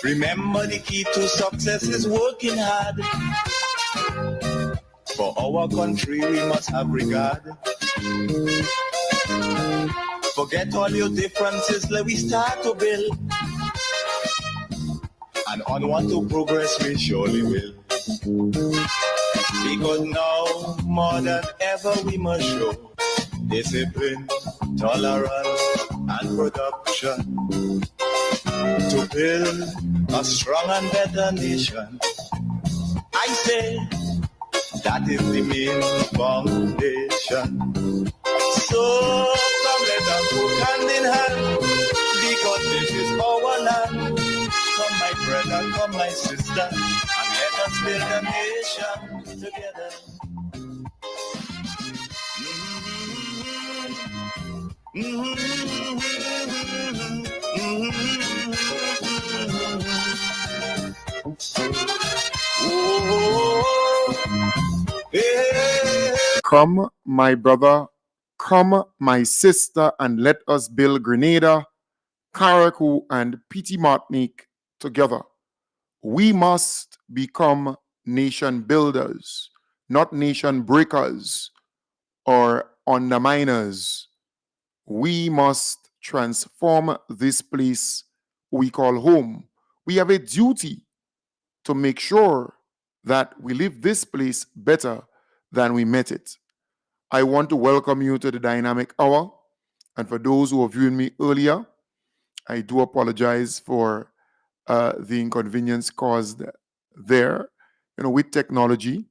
Remember, the key to success is working hard. For our country, we must have regard. Forget all your differences, let we start to build. And onward to progress we surely will. Because now, more than ever, we must show discipline, tolerance, and production to build a strong and better nation. I say that is the main foundation. So come let us work hand in hand, because this is our land. Come my brother, come my sister, and let us build a nation together. Come, my brother, come, my sister, and let us build Grenada, Carriacou, and Petite Martinique together. We must become nation builders, not nation breakers or underminers. We must transform this place we call home. We have a duty to make sure that we leave this place better than we met it. I want to welcome you to the Dynamic Hour. And for those who have viewed me earlier, I do apologize for the inconvenience caused there. You know, with technology,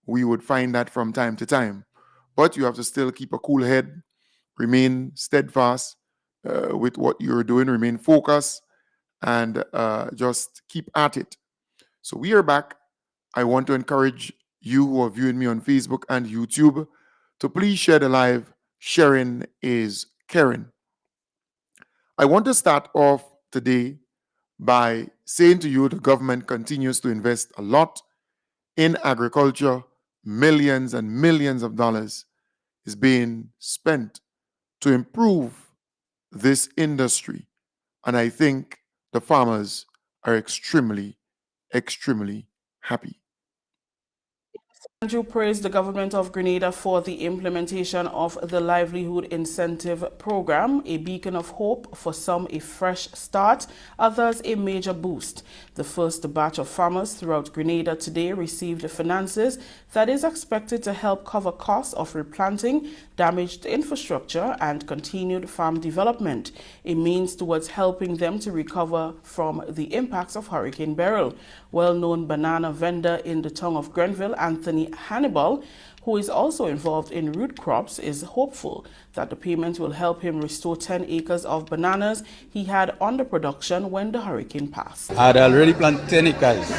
we would find that from time to time. But you have to still keep a cool head, remain steadfast with what you're doing, remain focused, and just keep at it. So we are back. I want to encourage you who are viewing me on Facebook and YouTube to please share the live. Sharing is caring. I want to start off today by saying to you the government continues to invest a lot in agriculture. Millions and millions of dollars is being spent to improve this industry. And I think the farmers are extremely happy. Andrew praised the government of Grenada for the implementation of the Livelihood Incentive Program, a beacon of hope, for some a fresh start, others a major boost. The first batch of farmers throughout Grenada today received finances that is expected to help cover costs of replanting, damaged infrastructure, and continued farm development, a means towards helping them to recover from the impacts of Hurricane Beryl. Well-known banana vendor in the town of Grenville, Anthony Hannibal, who is also involved in root crops, is hopeful that the payment will help him restore 10 acres of bananas he had under production when the hurricane passed. I had already planted 10 acres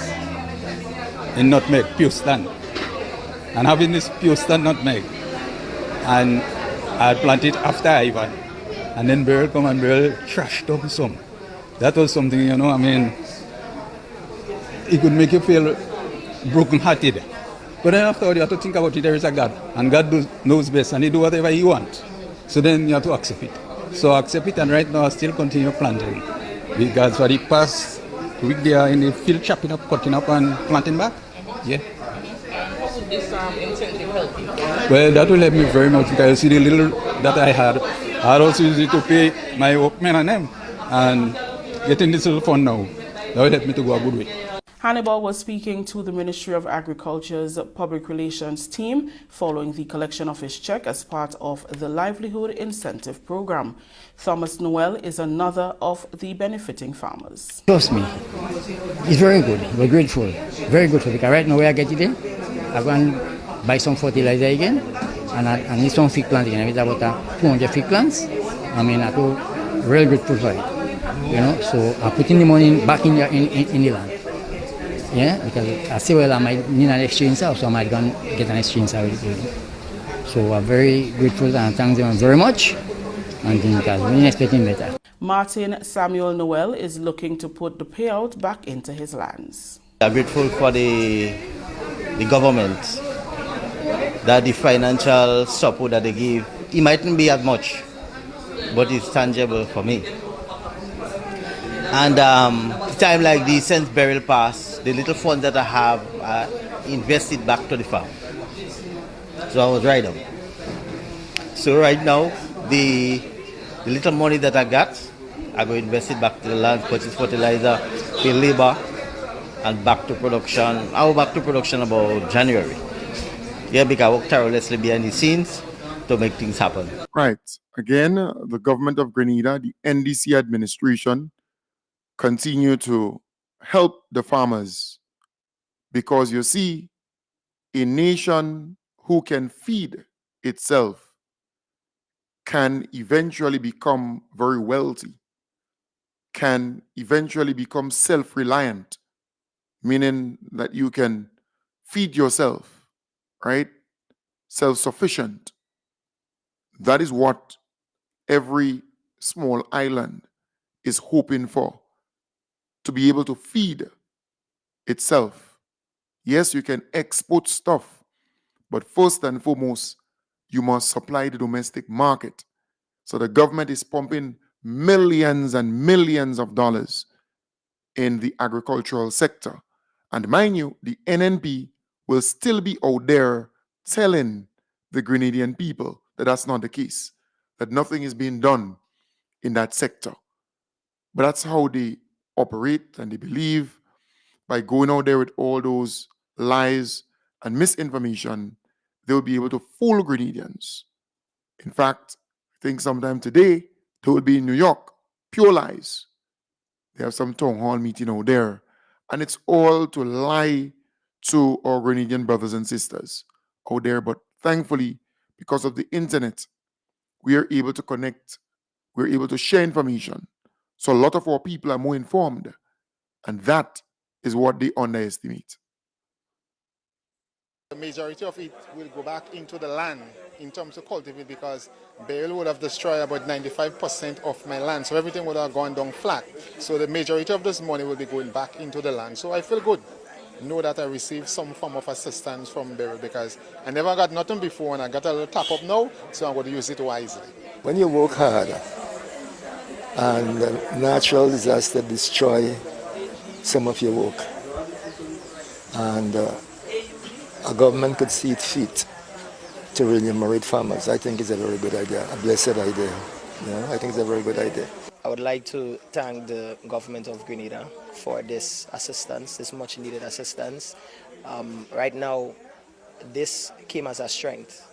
in nutmeg, pure stand. And having this pure stand nutmeg, and I had planted after Ivan, and then Beryl come and Beryl trashed up some. That was something, you know, I mean, it could make you feel broken-hearted. But then after you have to think about it, there is a God, and God knows best, and He do whatever He wants. So then you have to accept it. So I accept it, and right now I still continue planting. Because for the past week they are in the field chopping up, cutting up, and planting back. Yeah. How would this incentive help you? Well, that will help me very much, because you see the little that I had also used it to pay my workmen and them, and getting this little fund now, that will help me to go a good way. Hannibal was speaking to the Ministry of Agriculture's Public Relations team following the collection of his check as part of the Livelihood Incentive Program. Thomas Noel is another of the benefiting farmers. Trust me, it's very good. We're grateful. Very good for because right now where I get it in, I'm going to buy some fertilizer again, and I need some fig planting. I need about 200 fig plants. I mean, I do really grateful for it. You know, so I put in the money back in the land. Yeah, because I see well I might need an exchange so I might go and get an exchange So I'm very grateful and thank them very much. And because we're expecting better. Martin Samuel Noel is looking to put the payout back into his lands. I'm grateful for the government that the financial support that they give, it mightn't be as much, but it's tangible for me. And time like this, since burial pass, the little funds that I have invested back to the farm. So I was right up. So right now, the little money that I got, I go invest it back to the land, purchase fertilizer, pay labor, and back to production. I was back to production about January. Yeah, because I work tirelessly behind the scenes to make things happen. Right. Again, the government of Grenada, the NDC administration, continue to help the farmers because you see, a nation who can feed itself can eventually become very wealthy, can eventually become self reliant, meaning that you can feed yourself, right? Self sufficient. That is what every small island is hoping for, to be able to feed itself. Yes, you can export stuff, but first and foremost, you must supply the domestic market. So the government is pumping millions and millions of dollars in the agricultural sector. And mind you, the NNP will still be out there telling the Grenadian people that that's not the case, that nothing is being done in that sector. But that's how they operate, and they believe by going out there with all those lies and misinformation, they'll be able to fool Grenadians. In fact, I think sometime today, they will be in New York, pure lies. They have some town hall meeting out there, and it's all to lie to our Grenadian brothers and sisters out there. But thankfully, because of the internet, we are able to connect, we're able to share information. So a lot of our people are more informed, and that is what they underestimate. The majority of it will go back into the land in terms of cultivate, because burial would have destroyed about 95% of my land. So everything would have gone down flat. So the majority of this money will be going back into the land. So I feel good. Know that I received some form of assistance from burial, because I never got nothing before and I got a little top up now, so I'm going to use it wisely. When you work hard and natural disaster destroy some of your work, and a government could see it fit to remunerate farmers, I think it's a very good idea, a blessed idea. I think it's a very good idea. I would like to thank the government of Grenada for this assistance, this much needed assistance. Right now, this came as a strength.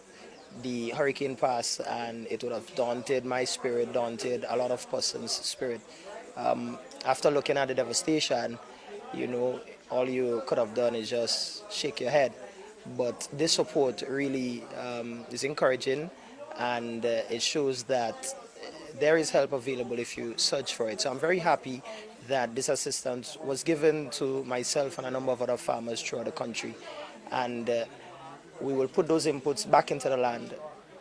The hurricane passed and it would have daunted my spirit, daunted a lot of persons' spirit. After looking at the devastation, all you could have done is just shake your head. But this support really is encouraging, and it shows that there is help available if you search for it. So I'm very happy that this assistance was given to myself and a number of other farmers throughout the country. And we will put those inputs back into the land,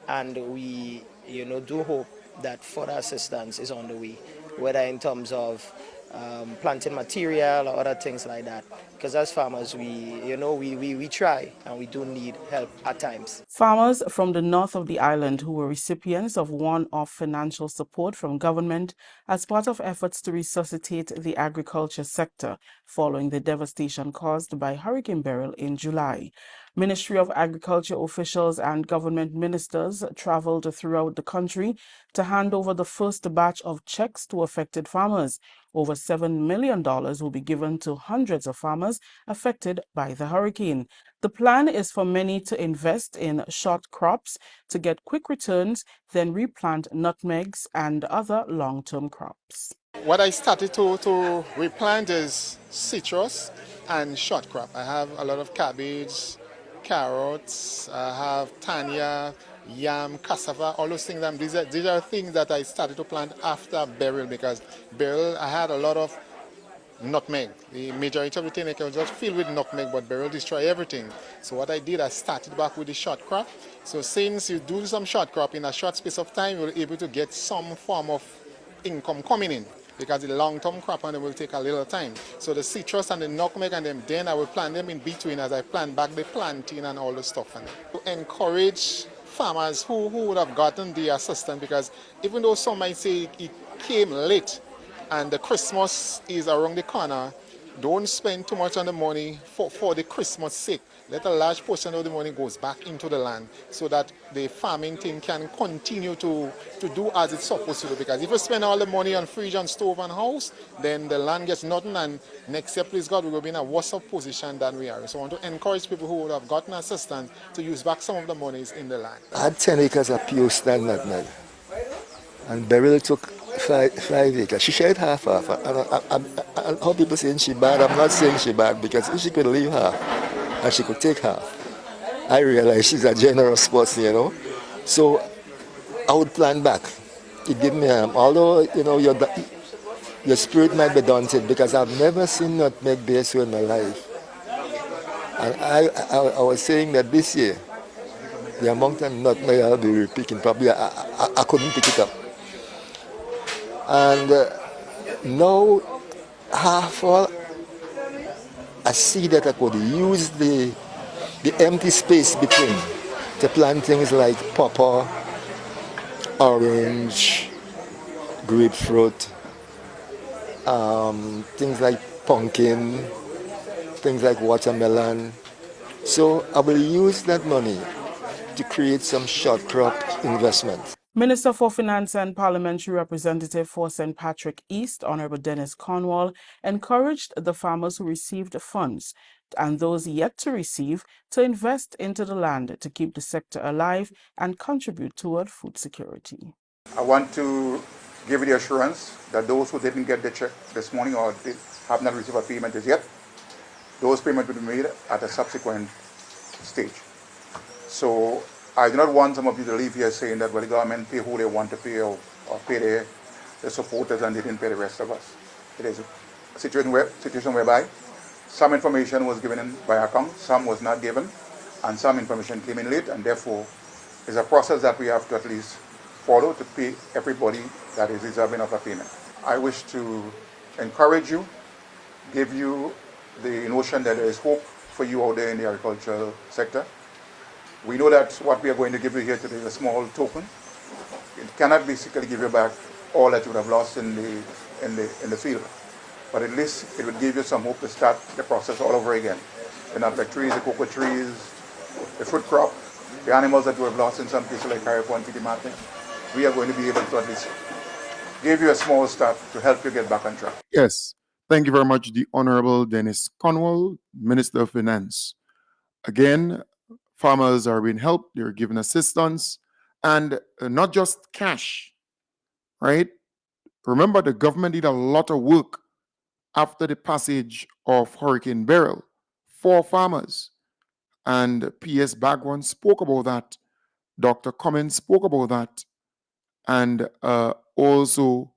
and we do hope that further assistance is on the way, whether in terms of planting material or other things like that. Because as farmers, we try, and we do need help at times. Farmers from the north of the island who were recipients of one-off financial support from government as part of efforts to resuscitate the agriculture sector following the devastation caused by Hurricane Beryl in July. Ministry of Agriculture officials and government ministers traveled throughout the country to hand over the first batch of checks to affected farmers. Over $7 million will be given to hundreds of farmers affected by the hurricane. The plan is for many to invest in short crops to get quick returns, then replant nutmegs and other long-term crops. What I started to replant is citrus and short crop. I have a lot of cabbage, carrots, I have tanya, yam, cassava, all those things. These are things that I started to plant after burial, because burial I had a lot of nutmeg. The majority of the thing I can just fill with nutmeg, but burial destroy everything. So what I did, I started back with the short crop. So since you do some short crop in a short space of time, you're able to get some form of income coming in, because the long-term crop and it will take a little time. So the citrus and the nutmeg and them, then I will plant them in between as I plant back the plantain and all the stuff. And to encourage farmers who would have gotten the assistance, because even though some might say it came late, and the Christmas is around the corner, don't spend too much on the money for the Christmas sake. Let a large portion of the money goes back into the land so that the farming thing can continue to do as it's supposed to do. Because if you spend all the money on fridge and stove and house, then the land gets nothing, and next year, please God, we will be in a worse off position than we are. So I want to encourage people who would have gotten assistance to use back some of the monies in the land. I had 10 acres of pure stand nutmeg, and Beryl took 5 acres. She shared half. And how people saying she bad, I'm not saying she bad, because if she could leave half and she could take half, I realize she's a generous person, you know. So I would plan back. It gave me, although, you know, your spirit might be daunted, because I've never seen nutmeg bear so in my life. And I was saying that this year, the amount of nutmeg I'll be picking, probably I couldn't pick it up. And now, half all, I see that I could use the empty space between to plant things like pawpaw, orange, grapefruit, things like pumpkin, things like watermelon. So I will use that money to create some short crop investment. Minister for Finance and Parliamentary Representative for St. Patrick East, Honorable Dennis Cornwall, encouraged the farmers who received funds and those yet to receive to invest into the land to keep the sector alive and contribute toward food security. I want to give you the assurance that those who didn't get the check this morning or have not received a payment as yet, those payments will be made at a subsequent stage. So I do not want some of you to leave here saying that, well, the government pay who they want to pay or pay their supporters and they didn't pay the rest of us. It is a situation whereby some information was given in by account, some was not given, and some information came in late, and therefore it's a process that we have to at least follow to pay everybody that is deserving of a payment. I wish to encourage you, give you the notion that there is hope for you out there in the agricultural sector. We know that what we are going to give you here today is a small token. It cannot basically give you back all that you would have lost in the field, but at least it would give you some hope to start the process all over again. The nutmeg trees, the cocoa trees, the fruit crop, the animals that you have lost in some cases like Carriacou and Petit Martin. We are going to be able to at least give you a small start to help you get back on track. Yes. Thank you very much, the Honorable Dennis Cornwall, Minister of Finance. Again, farmers are being helped, they're given assistance, and not just cash, right? Remember, the government did a lot of work after the passage of Hurricane Beryl for farmers. And P.S. Bagwan spoke about that. Dr. Cummins spoke about that. And also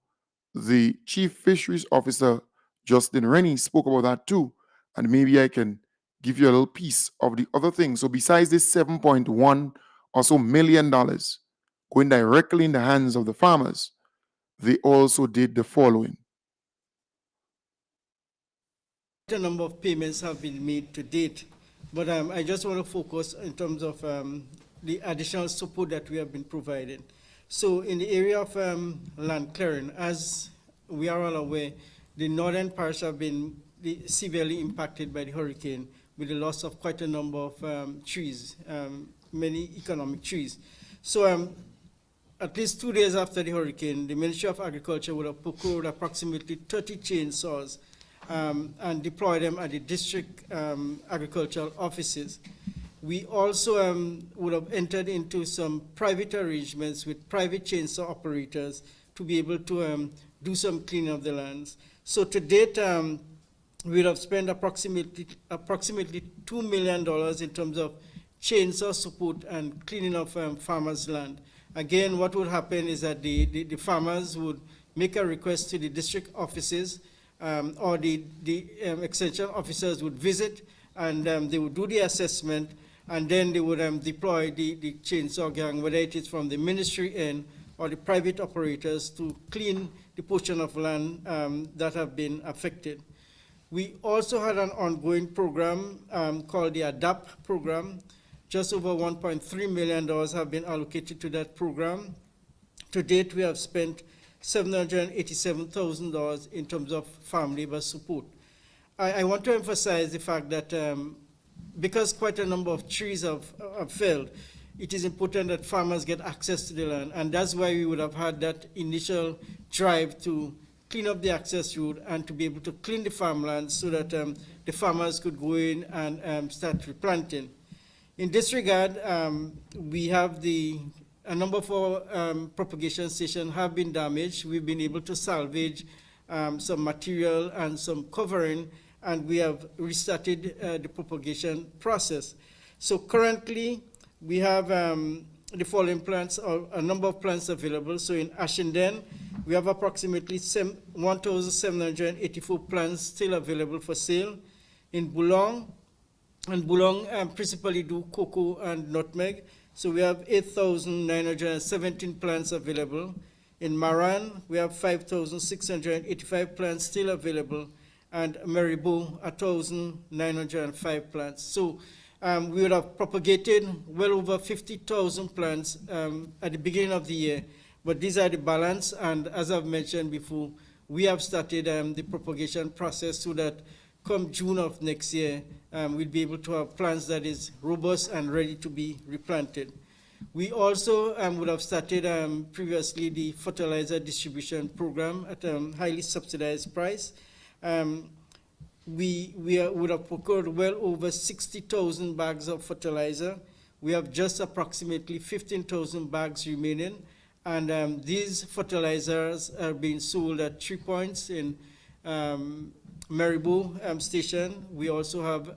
the Chief Fisheries Officer, Justin Rennie, spoke about that too. And maybe I can give you a little piece of the other thing. So besides this $7.1 or so million going directly in the hands of the farmers, they also did the following. A number of payments have been made to date, but I just want to focus in terms of the additional support that we have been providing. So in the area of land clearing, as we are all aware, the northern parts have been severely impacted by the hurricane with the loss of quite a number of trees, many economic trees. So at least 2 days after the hurricane, the Ministry of Agriculture would have procured approximately 30 chainsaws and deploy them at the district agricultural offices. We also would have entered into some private arrangements with private chainsaw operators to be able to do some cleaning of the lands. So to date, we would have spent approximately $2 million in terms of chainsaw support and cleaning of farmers' land. Again, what would happen is that the farmers would make a request to the district offices, or the extension officers would visit, and they would do the assessment, and then they would deploy the chainsaw gang, whether it is from the ministry end or the private operators, to clean the portion of land that have been affected. We also had an ongoing program called the ADAPT program. Just over $1.3 million have been allocated to that program. To date, we have spent $787,000 in terms of farm labor support. I want to emphasize the fact that because quite a number of trees have felled, it is important that farmers get access to the land, and that's why we would have had that initial drive to clean up the access road and to be able to clean the farmlands so that the farmers could go in and start replanting. In this regard, we have a number of our propagation stations have been damaged. We've been able to salvage some material and some covering, and we have restarted the propagation process. So currently, we have the following plants, or a number of plants available. So in Ashinden, we have approximately 1,784 plants still available for sale. In Boulong, and Boulong principally do cocoa and nutmeg. So we have 8,917 plants available. In Maran, we have 5,685 plants still available, and Maribo, 1,905 plants. So we would have propagated well over 50,000 plants at the beginning of the year, but these are the balance, and as I've mentioned before, we have started the propagation process so that come June of next year, we'll be able to have plants that is robust and ready to be replanted. We also would have started previously the fertilizer distribution program at a highly subsidized price. We would have procured well over 60,000 bags of fertilizer. We have just approximately 15,000 bags remaining, and these fertilizers are being sold at 3 points in Maribo station. We also have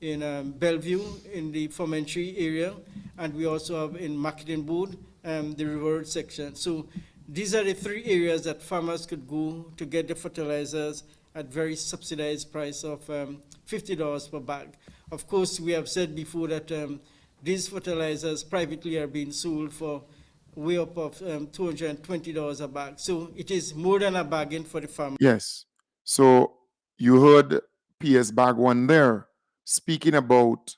in Bellevue in the Formentry area, and we also have in Mackinboard, the River section. So these are the 3 areas that farmers could go to get the fertilizers at very subsidized price of $50 per bag. Of course, we have said before that these fertilizers privately are being sold for way up of $220 a bag. So it is more than a bargain for the farmer. Yes. So you heard PS Bagwan there speaking about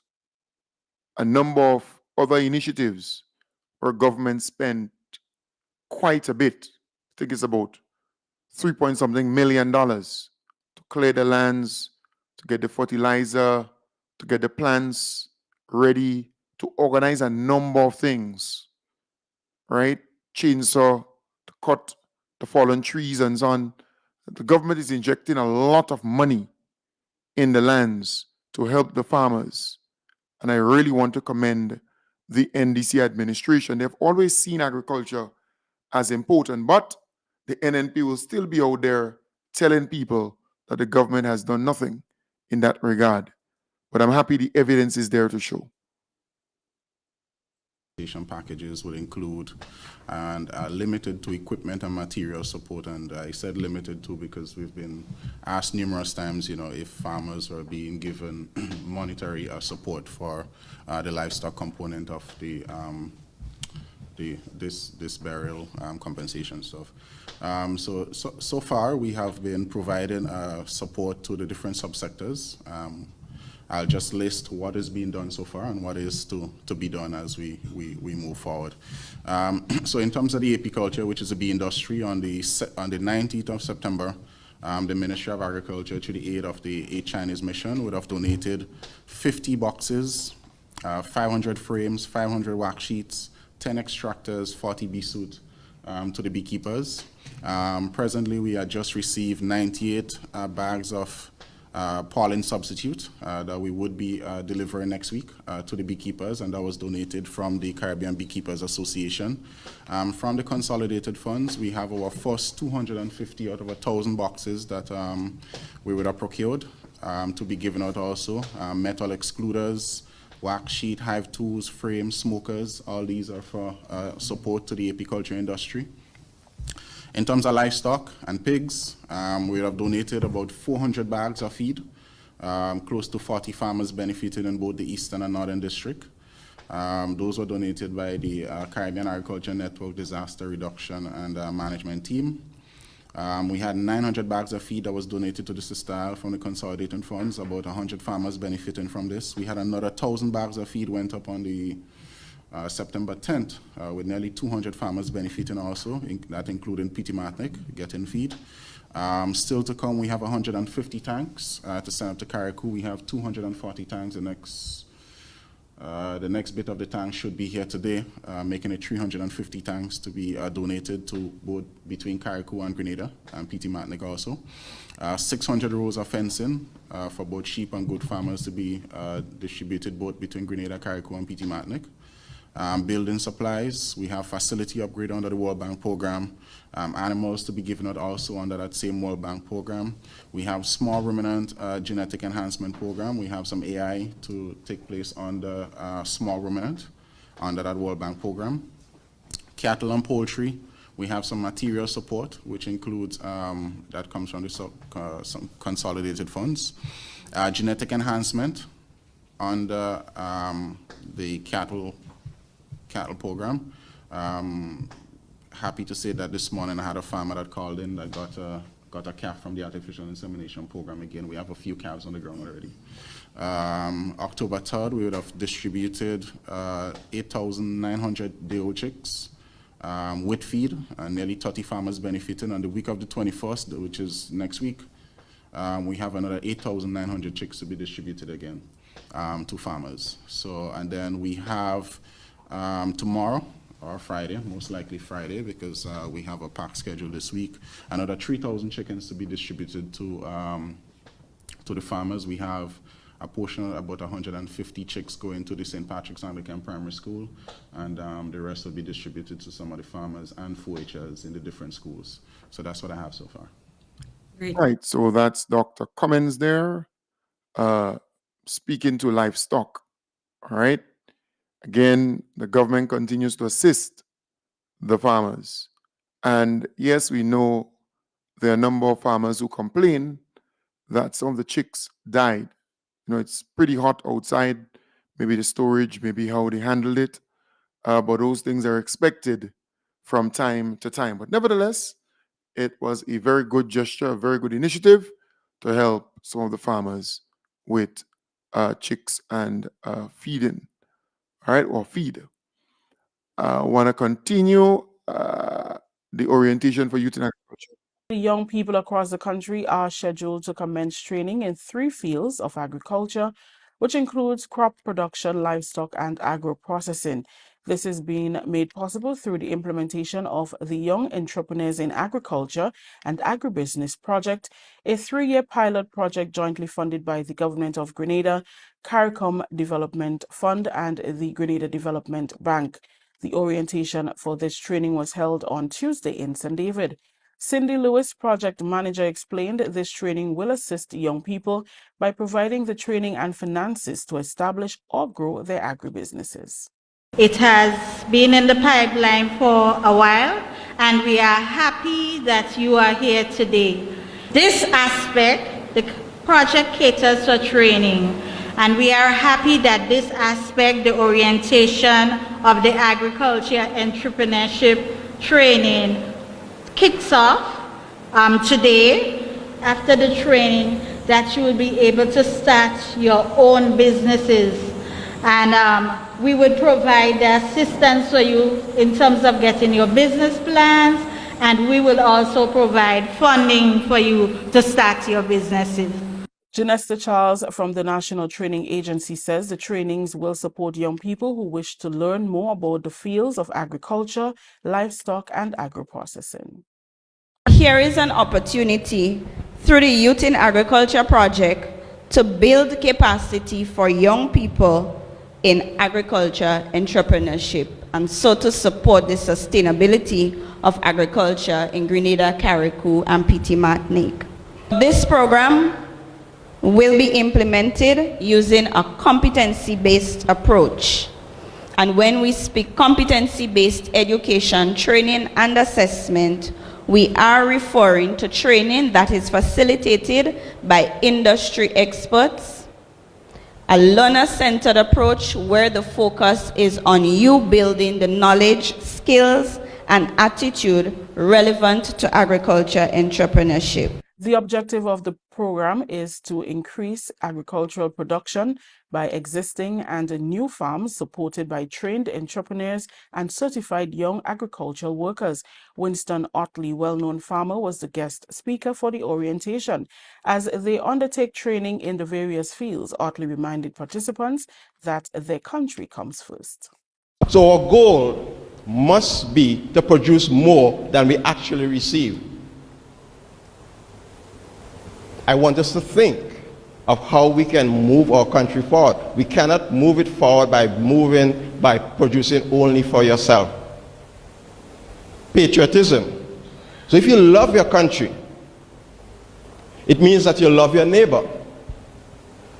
a number of other initiatives where government spent quite a bit. I think it's about $3 million to clear the lands, to get the fertilizer, to get the plants ready, to organize a number of things, right? Chainsaw to cut the fallen trees and so on. The government is injecting a lot of money in the lands to help the farmers. And I really want to commend the NDC administration. They've always seen agriculture as important, but the NNP will still be out there telling people that the government has done nothing in that regard. But I'm happy the evidence is there to show. Packages would include and limited to equipment and material support, and I said limited to because we've been asked numerous times, if farmers are being given monetary support for the livestock component of this burial compensation stuff. So far we have been providing support to the different subsectors. I'll just list what is being done so far and what is to be done as we move forward. So in terms of the apiculture, which is the bee industry, on the 19th of September, the Ministry of Agriculture, to the aid of the 8 Chinese Mission, would have donated 50 boxes, 500 frames, 500 wax sheets, 10 extractors, 40 bee suit to the beekeepers. Presently, we had just received 98 bags of pollen substitute that we would be delivering next week to the beekeepers, and that was donated from the Caribbean Beekeepers Association. From the consolidated funds, we have our first 250 out of 1,000 boxes that we would have procured to be given out also. Metal excluders, wax sheet, hive tools, frames, smokers, all these are for support to the apiculture industry. In terms of livestock and pigs, we have donated about 400 bags of feed. Close to 40 farmers benefited in both the Eastern and Northern District. Those were donated by the Caribbean Agriculture Network Disaster Reduction and Management Team. We had 900 bags of feed that was donated to the Sistile from the consolidated funds, about 100 farmers benefiting from this. We had another 1,000 bags of feed went up on the September 10th, with nearly 200 farmers benefiting also, that including Pity Martinic, getting feed. Still to come, we have 150 tanks to send up to Carriacou. We have 240 tanks. The next bit of the tank should be here today, making it 350 tanks to be donated to both between Carriacou and Grenada, and Pity Martinic also. 600 rows of fencing for both sheep and goat farmers to be distributed both between Grenada, Carriacou, and Pity Martinic. Building supplies, we have facility upgrade under the World Bank program, animals to be given out also under that same World Bank program. We have small ruminant genetic enhancement program. We have some AI to take place on the small ruminant under that World Bank program. Cattle and poultry, we have some material support, which includes, that comes from the some consolidated funds. Genetic enhancement under the cattle program. Happy to say that this morning I had a farmer that called in that got a calf from the artificial insemination program. Again, we have a few calves on the ground already. October 3rd, we would have distributed 8,900 day-old chicks with feed, and nearly 30 farmers benefiting. On the week of the 21st, which is next week, we have another 8,900 chicks to be distributed again to farmers. So, and then we have tomorrow, or Friday, most likely Friday, because we have a pack schedule this week, another 3,000 chickens to be distributed to the farmers. We have a portion of about 150 chicks going to the St. Patrick's Anglican Primary School, and the rest will be distributed to some of the farmers and 4-Hers in the different schools. So that's what I have so far. Great. Right, so that's Dr. Cummins there, speaking to Livestock. All right. Again, the government continues to assist the farmers. And yes, we know there are a number of farmers who complain that some of the chicks died. You know, it's pretty hot outside, maybe the storage, maybe how they handled it. But those things are expected from time to time. But nevertheless, it was a very good gesture, a very good initiative to help some of the farmers with chicks and feeding. All right, or feed. Want to continue the orientation for youth in agriculture. Young people across the country are scheduled to commence training in 3 fields of agriculture, which includes crop production, livestock, and agro-processing. This is being made possible through the implementation of the Young Entrepreneurs in Agriculture and Agribusiness Project, a 3-year pilot project jointly funded by the Government of Grenada, CARICOM Development Fund, and the Grenada Development Bank. The orientation for this training was held on Tuesday in St. David. Cindy Lewis, project manager, explained this training will assist young people by providing the training and finances to establish or grow their agribusinesses. It has been in the pipeline for a while, and we are happy that you are here today. This aspect, the project caters for training, and we are happy that this aspect, the orientation of the agriculture entrepreneurship training, kicks off today. After the training, that you will be able to start your own businesses, and we would provide the assistance for you in terms of getting your business plans, and we will also provide funding for you to start your businesses. Janesta Charles from the National Training Agency says the trainings will support young people who wish to learn more about the fields of agriculture, livestock, and agro-processing. Here is an opportunity through the Youth in Agriculture project to build capacity for young people in agriculture entrepreneurship, and so to support the sustainability of agriculture in Grenada, Carriacou, and Pity Martinic. This program will be implemented using a competency-based approach. And when we speak competency-based education, training, and assessment, we are referring to training that is facilitated by industry experts, a learner-centered approach where the focus is on you building the knowledge, skills, and attitude relevant to agriculture entrepreneurship. The objective of the program is to increase agricultural production by existing and new farms supported by trained entrepreneurs and certified young agricultural workers. Winston Otley, well-known farmer, was the guest speaker for the orientation. As they undertake training in the various fields, Otley reminded participants that their country comes first. So our goal must be to produce more than we actually receive. I want us to think of how we can move our country forward. We cannot move it forward by producing only for yourself. Patriotism. So if you love your country, it means that you love your neighbor.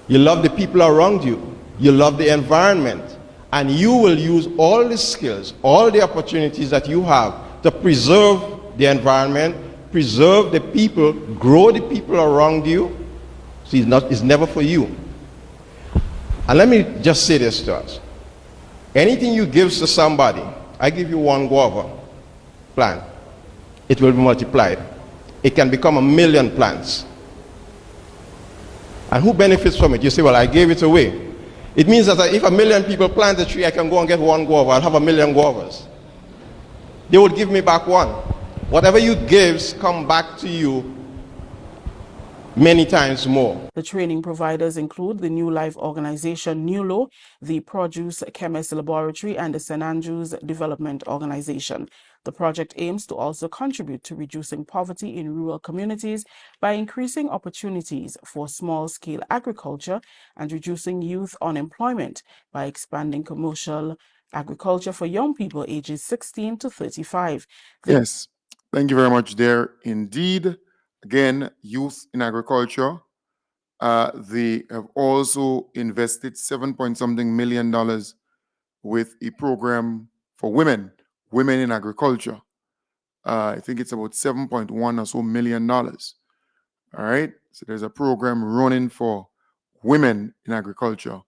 You love the people around you. You love the environment. And you will use all the skills, all the opportunities that you have to preserve the environment, preserve the people, grow the people around you. See, it's never for you. And let me just say this to us. Anything you give to somebody, I give you one guava plant, it will be multiplied. It can become 1 million plants. And who benefits from it? You say, well, I gave it away. It means that if 1 million people plant a tree, I can go and get one guava. I'll have 1 million guavas. They would give me back one. Whatever you give come back to you many times more. The training providers include the New Life organization, NULO, the Produce Chemist Laboratory, and the St. Andrews Development Organization. The project aims to also contribute to reducing poverty in rural communities by increasing opportunities for small-scale agriculture and reducing youth unemployment by expanding commercial agriculture for young people ages 16 to 35. Yes, thank you very much there. Indeed, again, youth in agriculture. They have also invested $7-something million with a program for women in agriculture. I think it's about $7.1 or so million. All right. So there's a program running for women in agriculture.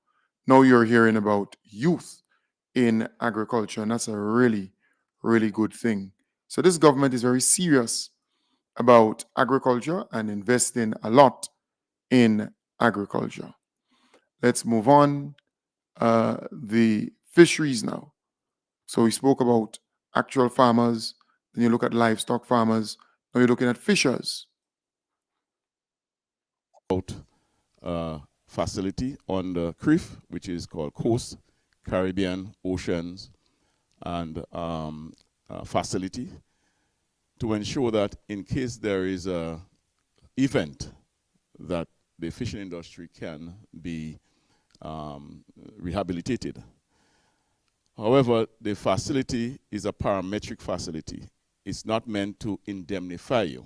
Now you're hearing about youth in agriculture, and that's a really, really good thing. So this government is very serious about agriculture and investing a lot in agriculture. Let's move on. The fisheries now. So we spoke about actual farmers, then you look at livestock farmers, now you're looking at fishers. Facility on the CRIF, which is called Coast, Caribbean, Oceans, and facility to ensure that in case there is a event that the fishing industry can be rehabilitated. However, the facility is a parametric facility. It's not meant to indemnify you.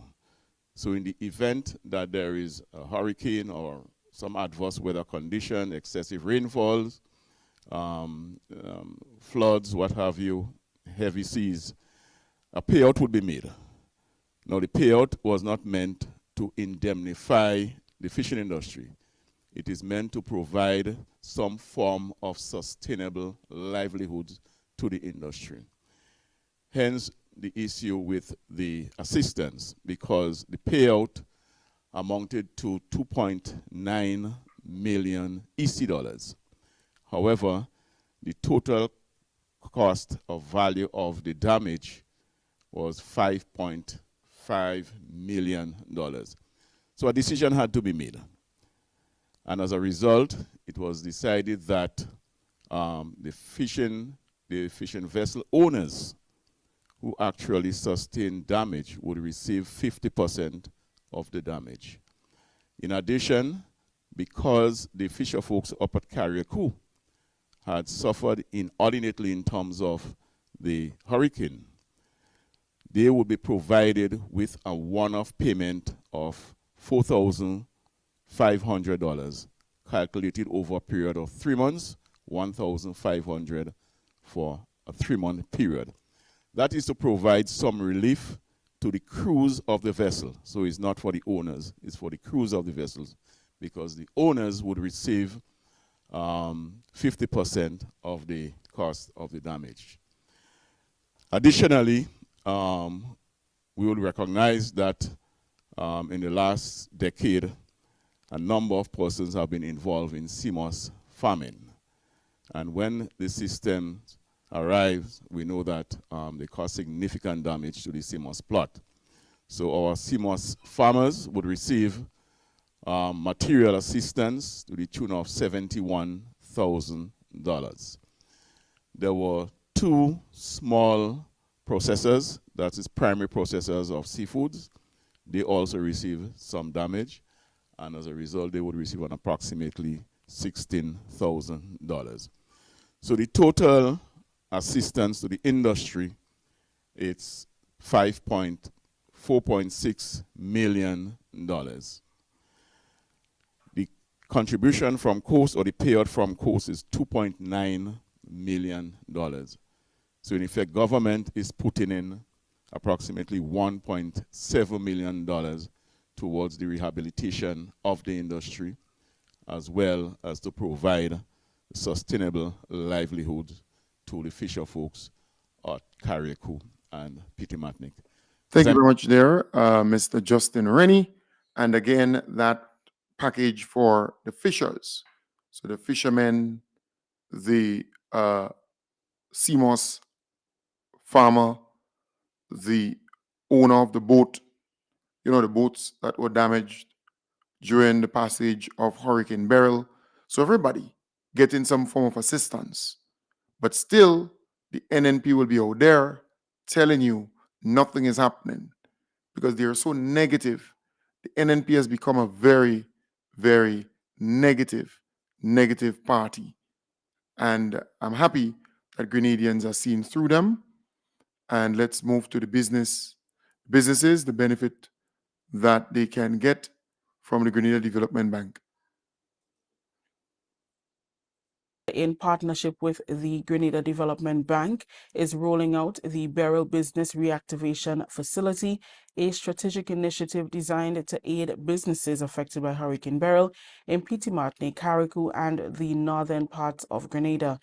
So in the event that there is a hurricane or some adverse weather condition, excessive rainfalls, floods, what have you, heavy seas, a payout would be made. Now the payout was not meant to indemnify the fishing industry. It is meant to provide some form of sustainable livelihoods to the industry. Hence the issue with the assistance, because the payout amounted to 2.9 million EC dollars. However, the total cost of value of the damage was $5.5 million. So a decision had to be made. And as a result, it was decided that the fishing vessel owners who actually sustained damage would receive 50% of the damage. In addition, because the fisher folks up at Carriacou had suffered inordinately in terms of the hurricane, they would be provided with a one-off payment of $4,500, calculated over a period of 3 months, $1,500 for a 3-month period. That is to provide some relief to the crews of the vessel. So it's not for the owners, it's for the crews of the vessels, because the owners would receive 50% of the cost of the damage. Additionally, we will recognize that In the last decade, a number of persons have been involved in CMOS farming. And when the system arrives, we know that they cause significant damage to the CMOS plot. So our CMOS farmers would receive material assistance to the tune of $71,000. There were 2 small processors, that is primary processors of seafoods. They also received some damage, and as a result, they would receive an approximately $16,000. So the total assistance to the industry, it's $4.6 million. The contribution from coast, or the payout from coast, is $2.9 million. So in effect, government is putting in approximately $1.7 million towards the rehabilitation of the industry, as well as to provide sustainable livelihood to the fisher folks at Carriacou and Pitimatnik. Thank you very much there, Mr. Justin Rennie. And again, that package for the fishers. So the fishermen, the CMOS farmer, the owner of the boat, the boats that were damaged during the passage of Hurricane Beryl. So everybody getting some form of assistance. But still, the NNP will be out there telling you nothing is happening because they are so negative. The NNP has become a very, very negative party. And I'm happy that Grenadians are seeing through them. And let's move to the businesses, the benefit that they can get from the Grenada Development Bank. In partnership with the Grenada Development Bank, is rolling out the Beryl Business Reactivation Facility, a strategic initiative designed to aid businesses affected by Hurricane Beryl in Pitimatnik, Carriacou, and the northern parts of Grenada.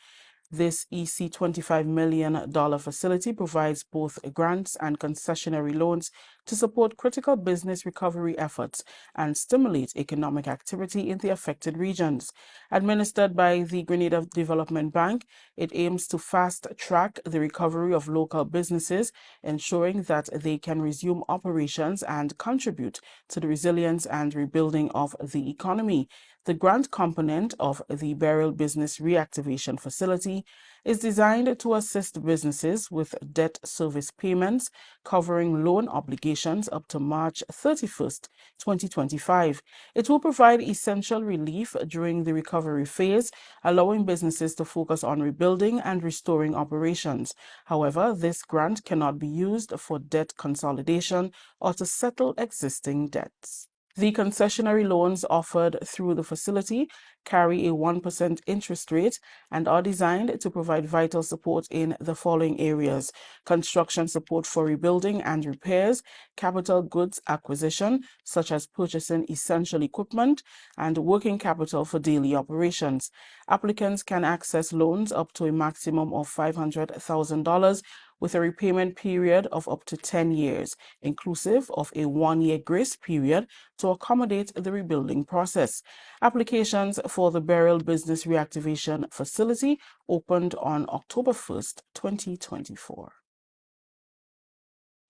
This EC $25 million facility provides both grants and concessionary loans to support critical business recovery efforts and stimulate economic activity in the affected regions. Administered by the Grenada Development Bank, it aims to fast-track the recovery of local businesses, ensuring that they can resume operations and contribute to the resilience and rebuilding of the economy. The grant component of the Beryl Business Reactivation Facility is designed to assist businesses with debt service payments, covering loan obligations up to March 31st, 2025. It will provide essential relief during the recovery phase, allowing businesses to focus on rebuilding and restoring operations. However, this grant cannot be used for debt consolidation or to settle existing debts. The concessionary loans offered through the facility carry a 1% interest rate and are designed to provide vital support in the following areas: construction support for rebuilding and repairs, capital goods acquisition, such as purchasing essential equipment, and working capital for daily operations. Applicants can access loans up to a maximum of $500,000 with a repayment period of up to 10 years, inclusive of a 1-year grace period to accommodate the rebuilding process. Applications for the Beryl Business Reactivation Facility opened on October 1st, 2024.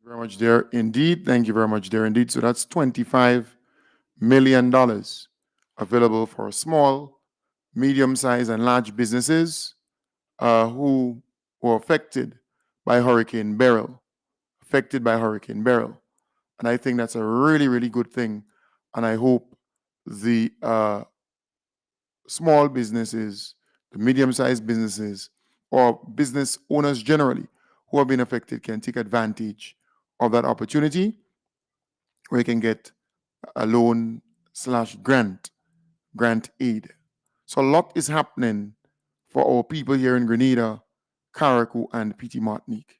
Very much there indeed. Thank you very much there indeed. So that's $25 million available for small, medium-sized, and large businesses who were affected by Hurricane Beryl. And I think that's a really, really good thing. And I hope the small businesses, the medium-sized businesses, or business owners generally who have been affected can take advantage of that opportunity where you can get a loan/grant aid. So a lot is happening for our people here in Grenada, Carriacou, and Pitimatnik.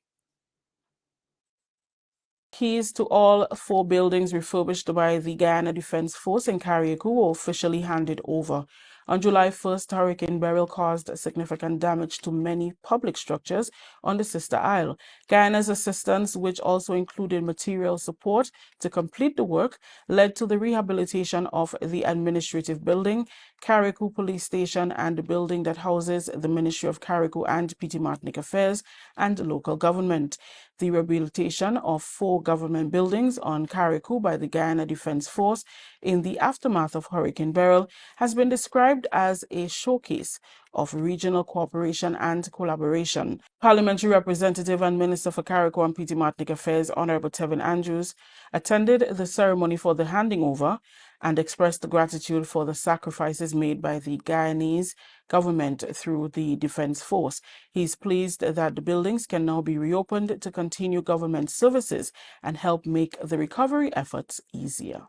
Keys to all 4 buildings refurbished by the Guyana Defense Force in Carriacou were officially handed over. On July 1st, Hurricane Beryl caused significant damage to many public structures on the sister isle. Guyana's assistance, which also included material support to complete the work, led to the rehabilitation of the administrative building, Carriacou Police Station, and the building that houses the Ministry of Carriacou and Petite Martinique Affairs and local government. The rehabilitation of 4 government buildings on Carriacou by the Guyana Defense Force in the aftermath of Hurricane Beryl has been described as a showcase of regional cooperation and collaboration. Parliamentary Representative and Minister for Carriacou and Petite Martinique Affairs, Honorable Tevin Andrews, attended the ceremony for the handing over and expressed gratitude for the sacrifices made by the Guyanese government through the Defense Force. He is pleased that the buildings can now be reopened to continue government services and help make the recovery efforts easier.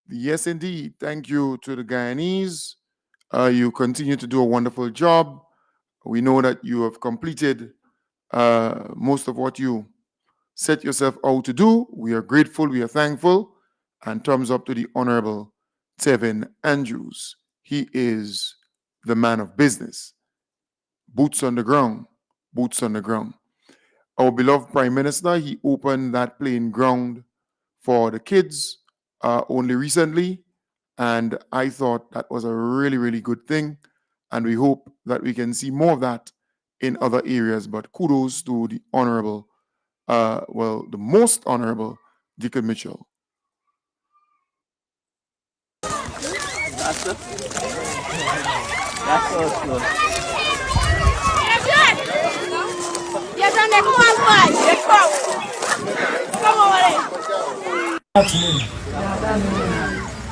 Yes, indeed. Thank you to the Guyanese. You continue to do a wonderful job. We know that you have completed most of what you set yourself out to do. We are grateful, we are thankful, and thumbs up to the Honorable Tevin Andrews. He is the man of business. Boots on the ground, boots on the ground. Our beloved Prime Minister, he opened that playing ground for the kids only recently, and I thought that was a really, really good thing, and we hope that we can see more of that in other areas. But kudos to the Honorable, the most Honorable Deacon Mitchell. That's it. That's awesome.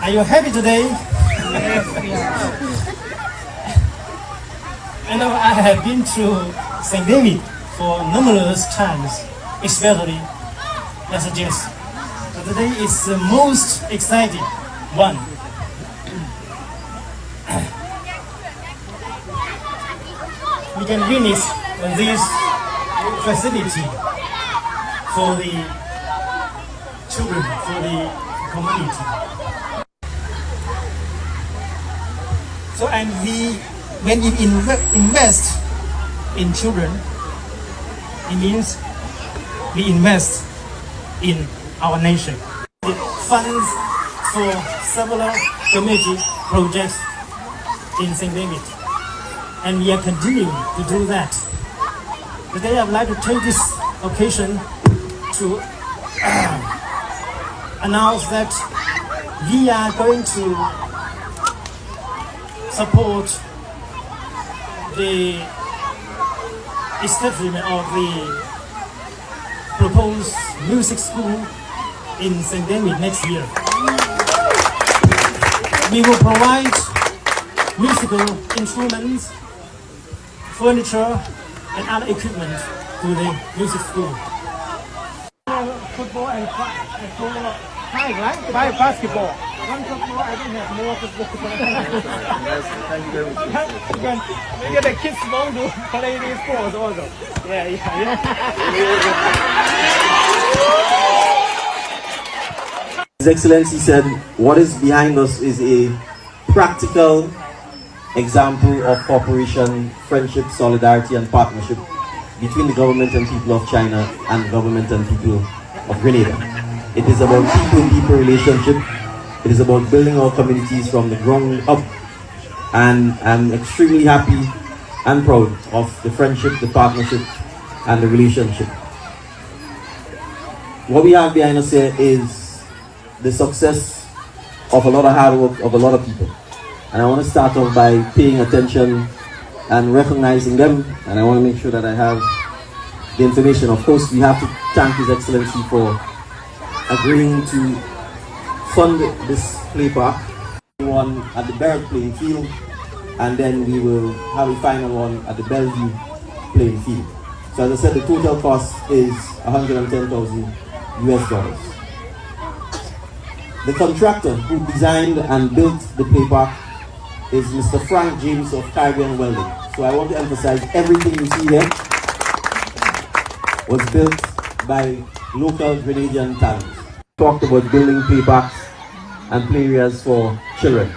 Are you happy today? I know I have been to St. David for numerous times, especially messages. But today is the most exciting one. We can witness this facility for the children, for the community. So, and when we invest in children, it means we invest in our nation. The funds for several community projects in St. David, and we are continuing to do that. Today I would like to take this occasion to announce that we are going to support the establishment of the proposed music school in St. David next year. We will provide musical instruments, furniture, and other equipment to the music school. Football and five, right? Five basketball. One football, I don't have more football. Thank you very much. Maybe the kids won't do play these sports also. Yeah. His Excellency said, what is behind us is a practical example of cooperation, friendship, solidarity, and partnership between the government and people of China and the government and people of Grenada. It is about people-to-people relationship. It is about building our communities from the ground up. And I'm extremely happy and proud of the friendship, the partnership, and the relationship. What we have behind us here is the success of a lot of hard work of a lot of people. And I want to start off by paying attention and recognizing them. And I want to make sure that I have the information. Of course, we have to thank His Excellency for agreeing to fund this play park. One at the Barrett playing field, and then we will have a final one at the Bellevue playing field. So as I said, the total cost is $110,000 US. The contractor who designed and built the play park is Mr. Frank James of Caribbean Welding. So I want to emphasize everything you see here was built by local Grenadian talents. Talked about building play parks and play areas for children.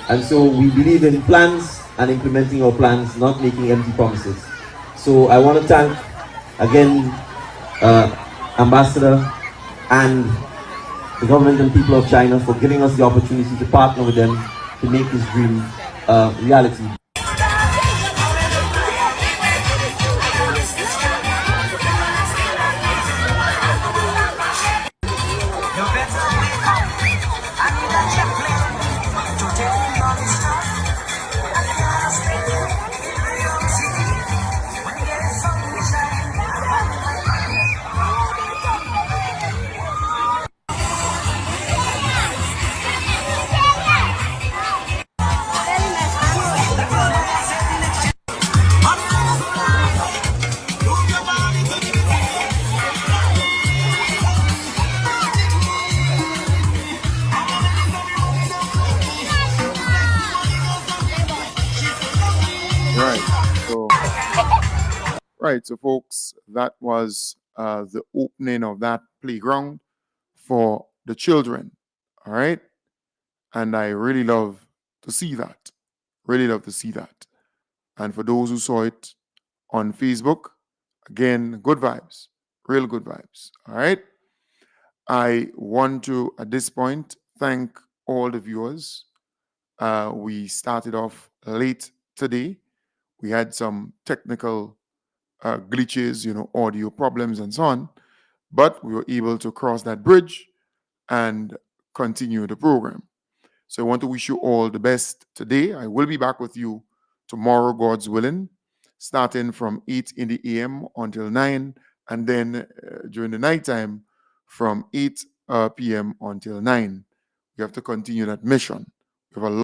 And so we believe in plans and implementing our plans, not making empty promises. So I want to thank again Ambassador and the government and people of China for giving us the opportunity to partner with them to make this dream reality. Right, so folks, that was the opening of that playground for the children. All right, and I really love to see that. Really love to see that. And for those who saw it on Facebook, again, good vibes, real good vibes. All right. I want to, at this point, thank all the viewers. We started off late today. We had some technical glitches, audio problems and so on, but we were able to cross that bridge and continue the program. So I want to wish you all the best today. I will be back with you tomorrow, God's willing, starting from 8 in the AM until 9, and then during the nighttime from 8 p.m. until 9. We have to continue that mission. We have a